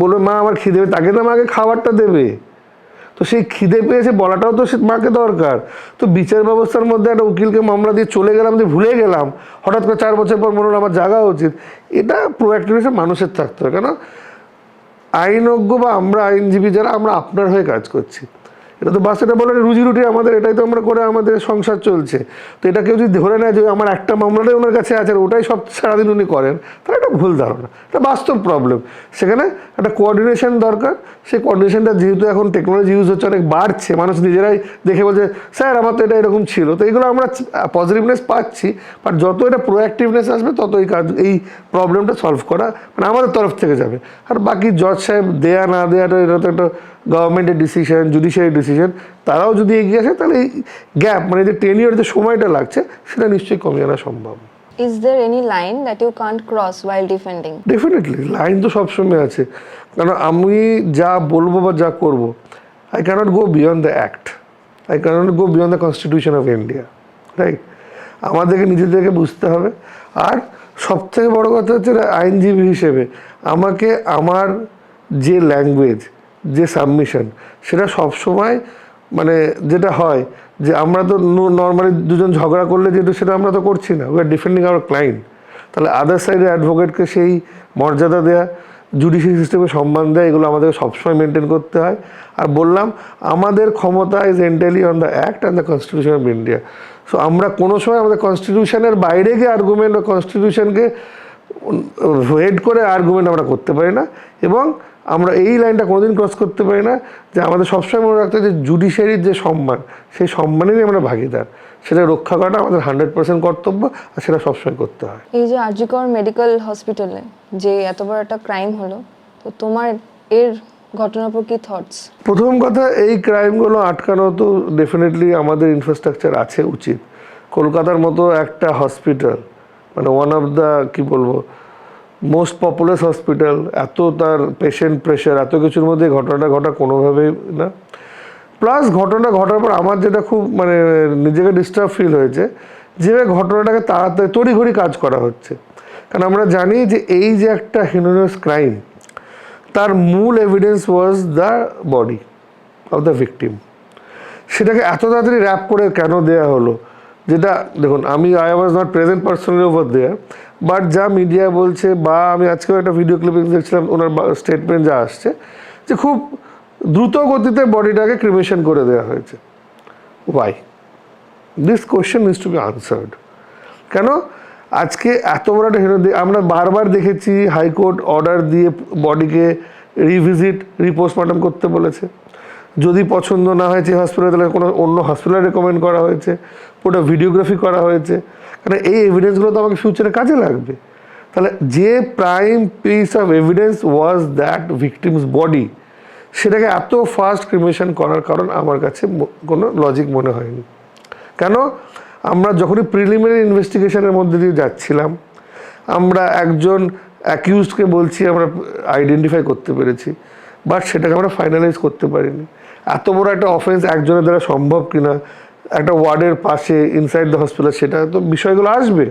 বলবে মা আমার খিদে পেয়ে, তাকে তো মাকে খাবারটা দেবে, তো সেই খিদে পেয়েছে বলাটাও তো সে মাকে দরকার। তো বিচার ব্যবস্থার মধ্যে একটা উকিলকে মামলা দিয়ে চলে গেলাম, যে ভুলে গেলাম, হঠাৎ করে 4 বছর পর মনে হলো আমার জাগা উচিত, এটা প্রোঅ্যাক্টিভনেস মানুষের থাকতে হবে। কেন আইনজ্ঞ বা আমরা আইনজীবী যারা, আমরা আপনার হয়ে কাজ করছি, এটা তো বাস, এটা বলে রুজি রুটি আমাদের, এটাই তো আমরা করে আমাদের সংসার চলছে। তো এটা কেউ যদি ধরে নেয় যে আমার একটা মামলাটাই ওনার কাছে আছে আর ওটাই সব সারাদিন উনি করেন, তাহলে এটা ভুল ধারণা, এটা বাস্তব প্রবলেম। সেখানে একটা কোঅর্ডিনেশন দরকার। সেই কোঅর্ডিনেশনটা যেহেতু এখন টেকনোলজি ইউজ হচ্ছে, অনেক বাড়ছে, মানুষ নিজেরাই দেখে বলছে স্যার আমার তো এটা এরকম ছিল, তো এগুলো আমরা পজিটিভনেস পাচ্ছি। বাট যত এটা প্রোঅ্যাক্টিভনেস আসবে তত এই কাজ, এই প্রবলেমটা সলভ করা মানে আমাদের তরফ থেকে যাবে। আর বাকি জজ সাহেব দেয়া না দেওয়াটা, এটা তো একটা গভর্নমেন্টের ডিসিশন, জুডিশিয়ারি ডিসিশন, তারাও যদি এগিয়ে আসে তাহলে এই গ্যাপ মানে যে টেনিওর যে সময়টা লাগছে সেটা নিশ্চয়ই কমিয়ে আনা সম্ভব। Is there any line that you can't cross while defending? Definitely line তো সবসময় আছে, কারণ আমি যা বলবো বা যা করবো, I can't go beyond the act, I can't go beyond the constitution of India, right? আমাদেরকে নিজেদেরকে বুঝতে হবে। আর সবথেকে বড় কথা হচ্ছে আইনজীবী হিসেবে আমাকে আমার যে ল্যাঙ্গুয়েজ, যে সাবমিশন, সেটা সবসময় মানে যেটা হয় যে আমরা তো নর্মালি দুজন ঝগড়া করলে যেহেতু সেটা আমরা তো করছি না, we are defending our client, তাহলে আদার সাইডের অ্যাডভোকেটকে সেই মর্যাদা দেওয়া, জুডিশিয়ারি সিস্টেমে সম্মান দেয়, এগুলো আমাদের সবসময় মেনটেন করতে হয়। আর বললাম আমাদের ক্ষমতা is entirely on the act and the constitution of India. So আমরা কোনো সময় আমাদের কনস্টিটিউশনের বাইরে গিয়ে আর্গুমেন্ট বা কনস্টিটিউশনকে হেড করে আর্গুমেন্ট আমরা করতে পারি না, এবং আমরা এই লাইনটা কোনোদিন ক্রস করতে পারি না যে আমাদের সবসময় মনে রাখতে হবে যে জুডিশিয়ারির যে সম্মান, সেই সম্মানেরই আমরা ভাগিদার, সেটা রক্ষা করাটা আমাদের 100% কর্তব্য, আর সেটা সবসময় করতে হয়। এই যে আর.জি. কর মেডিকেল হসপিটালে যে এত বড় একটা ক্রাইম হলো, তো তোমার এর ঘটনার উপর কি থটস? প্রথম কথা, এই ক্রাইমগুলো আটকানো তো ডেফিনেটলি আমাদের ইনফ্রাস্ট্রাকচার আছে, উচিত। কলকাতার মতো একটা হসপিটাল, মানে ওয়ান অফ দ্য কী বলবো মোস্ট পপুলার হসপিটাল, এত তার পেশেন্ট প্রেশার, এত কিছুর মধ্যে ঘটনাটা ঘটা কোনোভাবেই না। প্লাস ঘটনা ঘটার পর আমার যেটা খুব মানে নিজেকে ডিস্টার্ব ফিল হয়েছে, যেভাবে ঘটনাটাকে তাড়াতাড়ি তড়িঘড়ি কাজ করা হচ্ছে। কারণ আমরা জানি যে এই যে একটা হিউম্যানিয়াস ক্রাইম, তার মূল evidence was the body of the victim. সেটাকে এত তাড়াতাড়ি র্যাপ করে কেন দেওয়া হলো, যেটা দেখুন আমি I was not present personally over there, but যা মিডিয়া বলছে বা আমি আজকেও একটা ভিডিও ক্লিপিং দেখছিলাম ওনার স্টেটমেন্ট যা আসছে, যে খুব দ্রুত গতিতে বডিটাকে ক্রিমেশন করে দেওয়া হয়েছে। Why? This question needs to be answered. কেন আজকে এত বড় একটা হেরো আমরা বারবার দেখেছি হাইকোর্ট অর্ডার দিয়ে বডিকে রিভিজিট রিপোস্টমর্টম করতে বলেছে, যদি পছন্দ না হয়েছে হসপিটালে তাহলে কোনো অন্য হসপিটাল রেকমেন্ড করা হয়েছে, পুরো ভিডিওগ্রাফি করা হয়েছে, কারণ এই এভিডেন্সগুলো তো আমাকে ফিউচারে কাজে লাগবে। তাহলে যে prime piece of evidence was that victims body, সেটাকে এত ফাস্ট ক্রিমেশন করার কারণ আমার কাছে কোনো লজিক মনে হয়নি। কেন আমরা যখনই প্রিলিমিনারি ইনভেস্টিগেশনের মধ্যে দিয়ে যাচ্ছিলাম, আমরা একজন অ্যাকিউজকে বলছি আমরা আইডেন্টিফাই করতে পেরেছি, বাট সেটাকে আমরা ফাইনালাইজ করতে পারিনি। এত বড় একটা অফেন্স একজনের দ্বারা সম্ভব কিনা, একটা ওয়ার্ডের পাশে ইনসাইড দ্য হসপিটাল, সেটা তো বিষয়গুলো আসবে।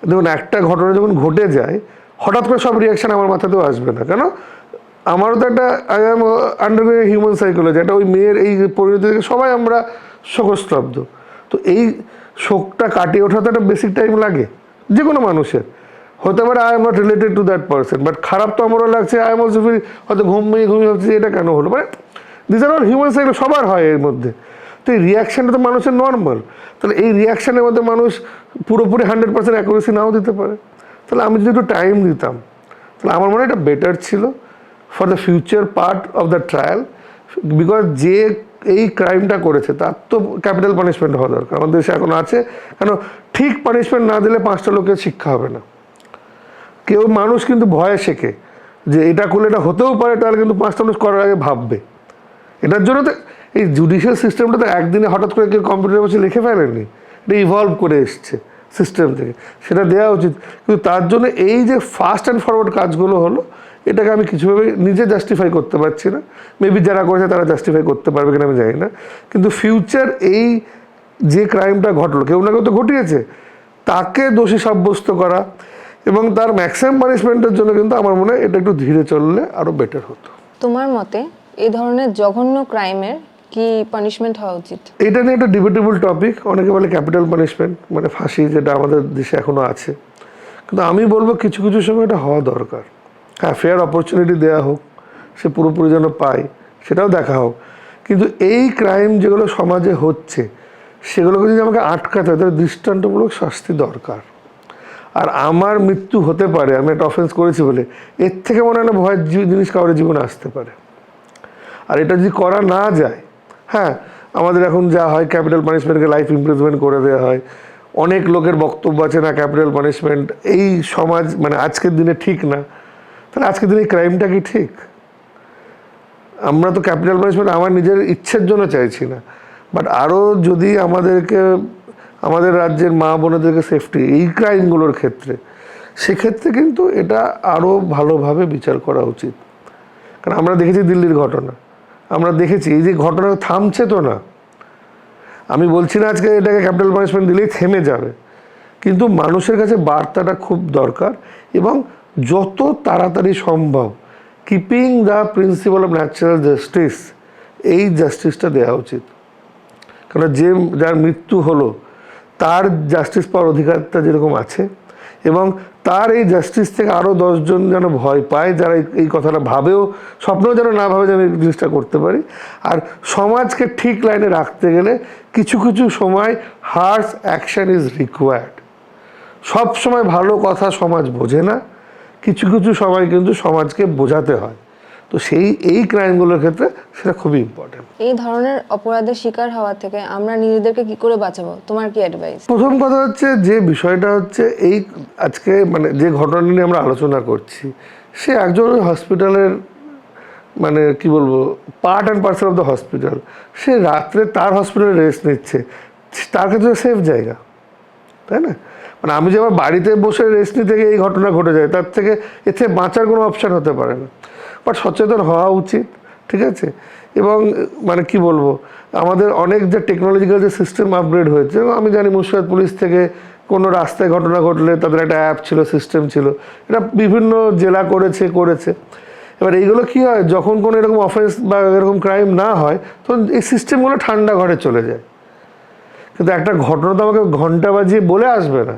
দেখুন একটা ঘটনা যখন ঘটে যায় হঠাৎ করে সব রিয়াকশান আমার মাথাতেও আসবে না, কেন আমারও তো একটা I am undergoing human psychology, একটা ওই মেয়ের এই পরিণতি থেকে সবাই আমরা শোকস্তব্ধ। তো এই শোকটা কাটিয়ে ওঠাতে একটা বেসিক টাইম লাগে যে কোনো মানুষের। হতে পারে I am not related to that person, but খারাপ তো আমারও লাগছে, আই এম অলসো ফিল, হয়তো ঘুমিয়ে ভাবছি এটা কেন হলো, মানে this are all human cycle, সবার হয় এর মধ্যে। তো এই রিয়াকশানটা তো মানুষের নর্মাল। তাহলে এই রিয়াকশানের মধ্যে মানুষ পুরোপুরি 100% অ্যাকুরেসি নাও দিতে পারে। তাহলে আমি যদি একটু টাইম দিতাম তাহলে আমার মনে হয় এটা বেটার ছিল for the future part of the trial, because যে এই ক্রাইমটা করেছে তার তো ক্যাপিটাল পানিশমেন্ট হওয়া দরকার, আমাদের দেশে এখন আছে। কেন ঠিক পানিশমেন্ট না দিলে 5টা লোকের শিক্ষা হবে না। কেউ মানুষ কিন্তু ভয়ে শেখে যে এটা করলে এটা হতেও পারে, তাহলে কিন্তু 5টা মানুষ করার আগে ভাববে। এটার জন্য তো এই জুডিশিয়াল সিস্টেমটা তো একদিনে হঠাৎ করে কেউ কম্পিউটারে বসে লিখে ফেলেনি, এটা ইভলভ করে এসছে সিস্টেম থেকে, সেটা দেওয়া উচিত। কিন্তু তার জন্য এই যে ফাস্ট অ্যান্ড ফরওয়ার্ড কাজগুলো হলো, এটাকে আমি কিছুভাবে নিজে জাস্টিফাই করতে পারছি না। মেবি যারা করেছে তারা জাস্টিফাই করতে পারবে কিনা আমি জানি না, কিন্তু ফিউচার এই যে ক্রাইমটা ঘটলো, কেউ না কেউ তো ঘটিয়েছে, তাকে দোষী সাব্যস্ত করা এবং তার ম্যাক্সিমাম পানিশমেন্টের জন্য কিন্তু আমার মনে হয় এটা একটু ধীরে চললে আরও বেটার হতো। তোমার মতে এই ধরনের জঘন্য ক্রাইমের কি পানিশমেন্ট হওয়া উচিত? এটা নিয়ে একটা ডিবেটেবল টপিক, অনেকে বলে ক্যাপিটাল পানিশমেন্ট মানে ফাঁসি, যেটা আমাদের দেশে এখনও আছে, কিন্তু আমি বলবো কিছু কিছু সময় এটা হওয়া দরকার। হ্যাঁ, ফেয়ার অপরচুনিটি দেওয়া হোক, সে পুরোপুরি যেন পায় সেটাও দেখা হোক, কিন্তু এই ক্রাইম যেগুলো সমাজে হচ্ছে সেগুলোকে যদি আমাকে আটকাতে হয় তাহলে দৃষ্টান্তমূলক শাস্তি দরকার। আর আমার মৃত্যু হতে পারে, আমি একটা অফেন্স করেছি বলে, এর থেকে মনে হয় না ভয়ের জিনিস কারোর জীবনে আসতে পারে। আর এটা যদি করা না যায়, হ্যাঁ আমাদের এখন যা হয় ক্যাপিটাল পানিশমেন্টকে লাইফ ইমপ্রিজমেন্ট করে দেওয়া হয়, অনেক লোকের বক্তব্য আছে না ক্যাপিটাল পানিশমেন্ট এই সমাজ মানে আজকের দিনে ঠিক না, তাহলে আজকের দিনে ক্রাইমটা কি ঠিক? আমরা তো ক্যাপিটাল পানিশমেন্ট আমার নিজের ইচ্ছের জন্য চাইছি না, বাট আরও যদি আমাদেরকে আমাদের রাজ্যের মা বোনেদেরকে সেফটি এই ক্রাইমগুলোর ক্ষেত্রে, সেক্ষেত্রে কিন্তু এটা আরও ভালোভাবে বিচার করা উচিত। কারণ আমরা দেখেছি দিল্লির ঘটনা, আমরা দেখেছি এই যে ঘটনা থামছে তো না। আমি বলছি না আজকে এটাকে ক্যাপিটাল পানিশমেন্ট দিলেই থেমে যাবে, কিন্তু মানুষের কাছে বার্তাটা খুব দরকার এবং যত তাড়াতাড়ি সম্ভব keeping the principal of natural justice, এই জাস্টিসটা দেওয়া উচিত। কারণ যার মৃত্যু হলো তার জাস্টিস পাওয়ার অধিকারটা যেরকম আছে, এবং তার এই জাস্টিস থেকে আরও 10 জন যেন ভয় পায়, যারা এই কথাটা ভাবেও স্বপ্নেও যেন না ভাবে যেন এই জিনিসটা করতে পারি। আর সমাজকে ঠিক লাইনে রাখতে গেলে কিছু কিছু সময় হার্শ অ্যাকশন ইজ রিকোয়ার্ড। সব সময় ভালো কথা সমাজ বোঝে না, কিছু কিছু সময় কিন্তু সমাজকে বোঝাতে হয়। তো এই ক্রাইমগুলোর ক্ষেত্রে সেটা খুবই ইম্পর্টেন্ট। এই ধরনের অপরাধের শিকার হওয়া থেকে আমরা নিজেদেরকে কি করে বাঁচাবো, তোমার কি অ্যাডভাইস? প্রথম কথা হচ্ছে যে বিষয়টা হচ্ছে এই আজকে মানে যে ঘটনা নিয়ে আমরা আলোচনা করছি, সে একজন হসপিটালের মানে কি বলবো part and parcel of the hospital. সে রাত্রে তার হসপিটালে রেস্ট নিচ্ছে, তার কাছে সেফ জায়গা, তাই না? মানে আমি যে আমার বাড়িতে বসে রেস্ট নিতে গিয়ে এই ঘটনা ঘটে যায়, তার থেকে এতে বাঁচার কোনো অপশান হতে পারে না। বাট সচেতন হওয়া উচিত, ঠিক আছে? এবং মানে কি বলবো, আমাদের অনেক যে টেকনোলজিক্যাল যে সিস্টেম আপগ্রেড হয়েছে, আমি জানি মুর্শিদাবাদ পুলিশ থেকে কোনো রাস্তায় ঘটনা ঘটলে তাদের একটা অ্যাপ ছিল, সিস্টেম ছিল, এটা বিভিন্ন জেলা করেছে। এবার এইগুলো কী হয়, যখন কোনো এরকম অফেন্স বা এরকম ক্রাইম না হয় তখন এই সিস্টেমগুলো ঠান্ডা ঘরে চলে যায়। কিন্তু একটা ঘটনা তো আমাকে ঘন্টা বাজিয়ে বলে আসবে না,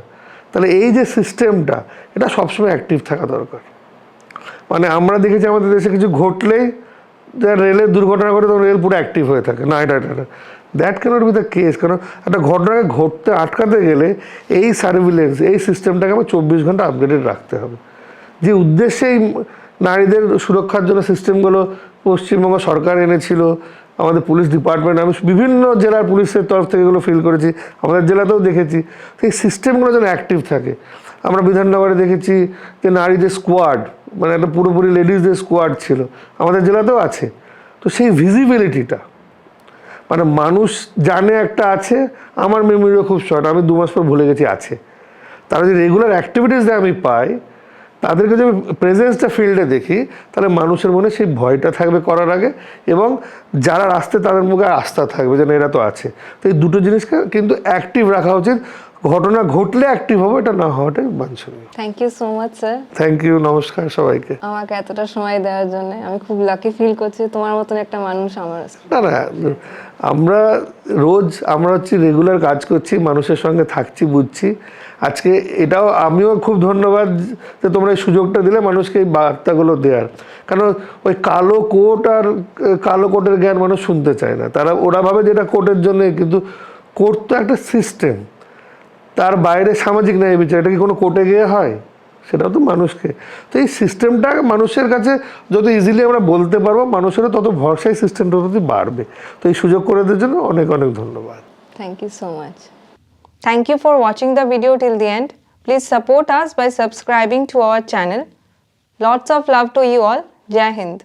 তাহলে এই যে সিস্টেমটা এটা সবসময় অ্যাক্টিভ থাকা দরকার। মানে আমরা দেখেছি আমাদের দেশে কিছু ঘটলেই রেলের দুর্ঘটনা ঘটে তখন রেল পুরো অ্যাক্টিভ হয়ে থাকে, না এটা that can't be the case. কারণ একটা ঘটনাকে ঘটতে আটকাতে গেলে এই সার্ভিলেন্স, এই সিস্টেমটাকে আমার 24 ঘন্টা আপডেটেড রাখতে হবে। যে উদ্দেশ্যে এই নারীদের সুরক্ষার জন্য সিস্টেমগুলো পশ্চিমবঙ্গ সরকার এনেছিল, আমাদের পুলিশ ডিপার্টমেন্ট, আমি বিভিন্ন জেলার পুলিশের তরফ থেকে এগুলো ফিল করেছি, আমাদের জেলাতেও দেখেছি, এই সিস্টেমগুলো যেন অ্যাক্টিভ থাকে। আমরা বিধাননগরে দেখেছি যে নারীদের স্কোয়াড, মানে একটা পুরোপুরি লেডিসদের স্কোয়াড ছিল, আমাদের জেলাতেও আছে। তো সেই ভিজিবিলিটিটা, মানে মানুষ জানে একটা আছে, আমার মেমোরিও খুব শর্ট, আমি 2 মাস পর ভুলে গেছি আছে। তারা যদি রেগুলার অ্যাক্টিভিটিসে আমি পাই, তাদেরকে যদি প্রেজেন্সটা ফিল্ডে দেখি, তাহলে মানুষের মনে সেই ভয়টা থাকবে করার আগে, এবং যারা আসতে তাদের মুখে আস্থা থাকবে যেন এরা তো আছে। তো এই দুটো জিনিসকে কিন্তু অ্যাক্টিভ রাখা উচিত। ঘটনা ঘটলে অ্যাক্টিভ হবে, এটা না হওয়াটাই বাঞ্ছনীয়। Thank you so much sir. Thank you, নমস্কার সবাইকে। আমাকে এতটা সময় দেওয়ার জন্য আমি খুব লাকি ফিল করছি, তোমার মতন একটা মানুষ আমার। না না, আমরা হচ্ছে রেগুলার কাজ করছি, মানুষের সঙ্গে থাকছি, বুঝছি। আজকে এটাও আমিও খুব ধন্যবাদ যে তোমরা এই সুযোগটা দিলে মানুষকে এই বার্তাগুলো দেওয়ার। কারণ ওই কালো কোট আর কালো কোটের জ্ঞান মানুষ শুনতে চায় না, ওরা ভাবে যেটা কোর্টের জন্য, কিন্তু কোর্ট তো একটা সিস্টেম, তার বাইরে সামাজিক ন্যায় বিচার, এটা কি কোনো কোর্টে গিয়ে হয়? সেটাও তো মানুষকে, তো এই সিস্টেমটা মানুষের কাছে যত ইজিলি আমরা বলতে পারবো, মানুষেরও তত ভরসাই সিস্টেমটার প্রতি বাড়বে। তো এই সুযোগ করে দেওয়ার জন্য অনেক অনেক ধন্যবাদ। Thank you so much. Thank you for watching the video till the end. Please support us by subscribing to our channel. Lots of love to you all. Jai Hind.